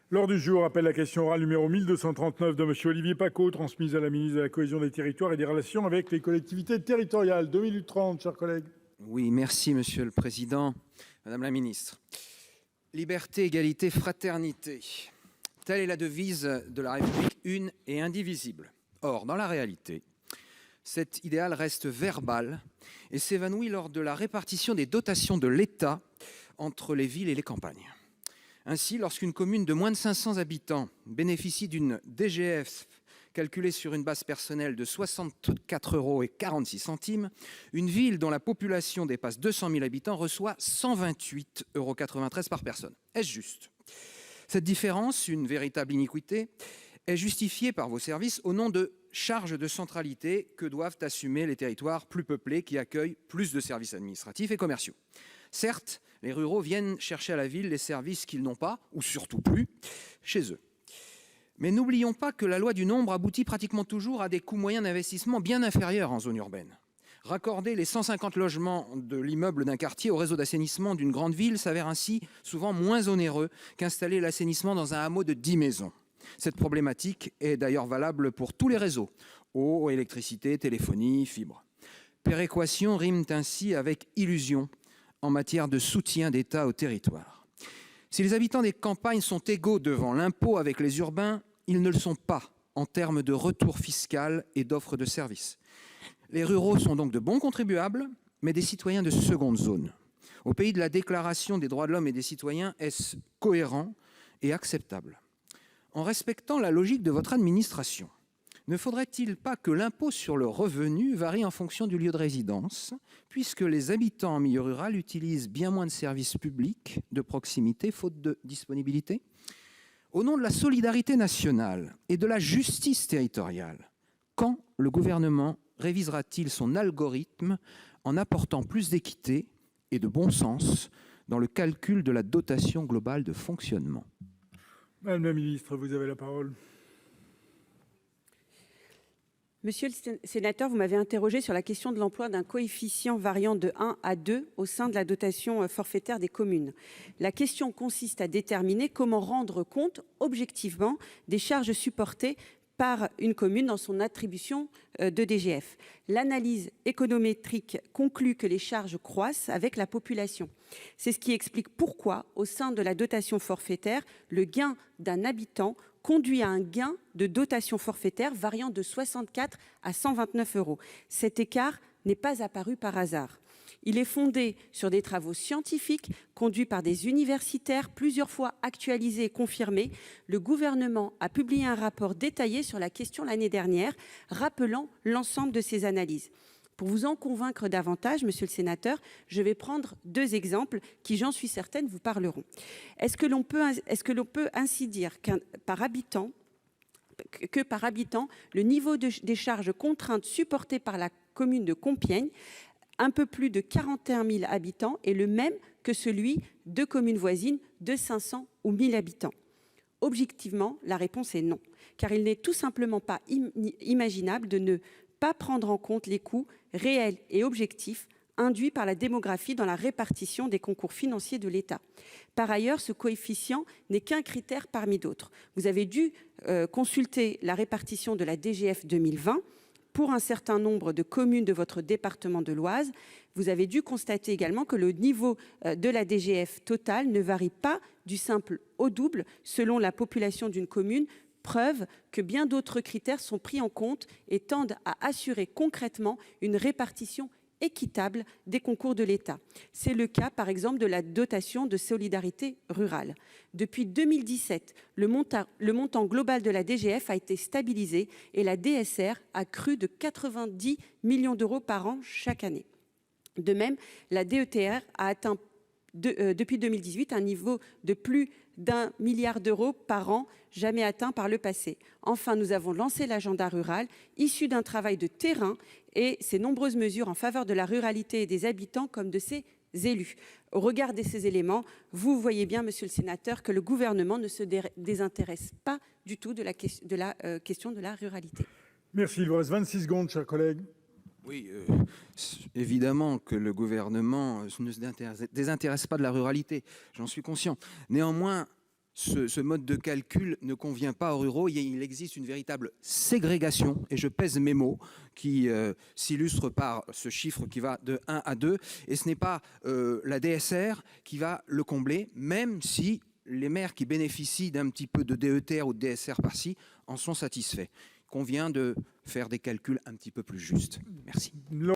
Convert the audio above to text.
L'ordre du jour appelle la question orale numéro 1239 de Monsieur Olivier Paccaud, transmise à la ministre de la Cohésion des Territoires et des Relations avec les collectivités territoriales. 2 minutes 30, chers collègues. Oui, merci Monsieur le Président. Madame la Ministre. Liberté, égalité, fraternité. Telle est la devise de la République une et indivisible. Or, dans la réalité, cet idéal reste verbal et s'évanouit lors de la répartition des dotations de l'État entre les villes et les campagnes. Ainsi, lorsqu'une commune de moins de 500 habitants bénéficie d'une DGF calculée sur une base personnelle de 64,46 €, une ville dont la population dépasse 200 000 habitants reçoit 128,93 € par personne. Est-ce juste ? Cette différence, une véritable iniquité, est justifiée par vos services au nom de charges de centralité que doivent assumer les territoires plus peuplés qui accueillent plus de services administratifs et commerciaux. Certes, les ruraux viennent chercher à la ville les services qu'ils n'ont pas, ou surtout plus, chez eux. Mais n'oublions pas que la loi du nombre aboutit pratiquement toujours à des coûts moyens d'investissement bien inférieurs en zone urbaine. Raccorder les 150 logements de l'immeuble d'un quartier au réseau d'assainissement d'une grande ville s'avère ainsi souvent moins onéreux qu'installer l'assainissement dans un hameau de 10 maisons. Cette problématique est d'ailleurs valable pour tous les réseaux, eau, électricité, téléphonie, fibre. Péréquation rime ainsi avec illusion en matière de soutien d'État au territoire. Si les habitants des campagnes sont égaux devant l'impôt avec les urbains, ils ne le sont pas en termes de retour fiscal et d'offres de services. Les ruraux sont donc de bons contribuables, mais des citoyens de seconde zone. Au pays de la Déclaration des droits de l'homme et des citoyens, est-ce cohérent et acceptable ? En respectant la logique de votre administration, ne faudrait-il pas que l'impôt sur le revenu varie en fonction du lieu de résidence, puisque les habitants en milieu rural utilisent bien moins de services publics de proximité, faute de disponibilité ? Au nom de la solidarité nationale et de la justice territoriale, quand le gouvernement révisera-t-il son algorithme en apportant plus d'équité et de bon sens dans le calcul de la dotation globale de fonctionnement ? Madame la ministre, vous avez la parole. Monsieur le sénateur, vous m'avez interrogé sur la question de l'emploi d'un coefficient variant de 1 à 2 au sein de la dotation forfaitaire des communes. La question consiste à déterminer comment rendre compte objectivement des charges supportées par une commune dans son attribution de DGF. L'analyse économétrique conclut que les charges croissent avec la population. C'est ce qui explique pourquoi, au sein de la dotation forfaitaire, le gain d'un habitant conduit à un gain de dotation forfaitaire variant de 64 à 129 €. Cet écart n'est pas apparu par hasard. Il est fondé sur des travaux scientifiques conduits par des universitaires, plusieurs fois actualisés et confirmés. Le gouvernement a publié un rapport détaillé sur la question l'année dernière, rappelant l'ensemble de ces analyses. Pour vous en convaincre davantage, monsieur le sénateur, je vais prendre 2 exemples qui, j'en suis certaine, vous parleront. Est-ce que l'on peut ainsi dire que par habitant, le niveau des charges contraintes supportées par la commune de Compiègne, un peu plus de 41 000 habitants, est le même que celui de communes voisines de 500 ou 1 000 habitants? Objectivement, la réponse est non, car il n'est tout simplement pas imaginable de ne pas prendre en compte les coûts réels et objectifs induits par la démographie dans la répartition des concours financiers de l'État. Par ailleurs, ce coefficient n'est qu'un critère parmi d'autres. Vous avez dû consulter la répartition de la DGF 2020 pour un certain nombre de communes de votre département de l'Oise. Vous avez dû constater également que le niveau de la DGF totale ne varie pas du simple au double selon la population d'une commune, preuve que bien d'autres critères sont pris en compte et tendent à assurer concrètement une répartition équitable des concours de l'État. C'est le cas, par exemple, de la dotation de solidarité rurale. Depuis 2017, le montant global de la DGF a été stabilisé et la DSR a crû de 90 millions € par an chaque année. De même, la DETR a atteint depuis 2018 un niveau de plus d'1 milliard € par an, jamais atteint par le passé. Enfin, nous avons lancé l'agenda rural, issu d'un travail de terrain, et ces nombreuses mesures en faveur de la ruralité et des habitants comme de ses élus. Au regard de ces éléments, vous voyez bien, monsieur le sénateur, que le gouvernement ne se désintéresse pas du tout de la question de la ruralité. Merci, il vous reste 26 secondes, chers collègues. Oui, évidemment que le gouvernement ne se désintéresse pas de la ruralité, j'en suis conscient. Néanmoins, ce mode de calcul ne convient pas aux ruraux. Il existe une véritable ségrégation, et je pèse mes mots, qui s'illustre par ce chiffre qui va de 1 à 2. Et ce n'est pas la DSR qui va le combler, même si les maires qui bénéficient d'un petit peu de DETR ou de DSR par-ci en sont satisfaits. Il convient de faire des calculs un petit peu plus justes. Merci.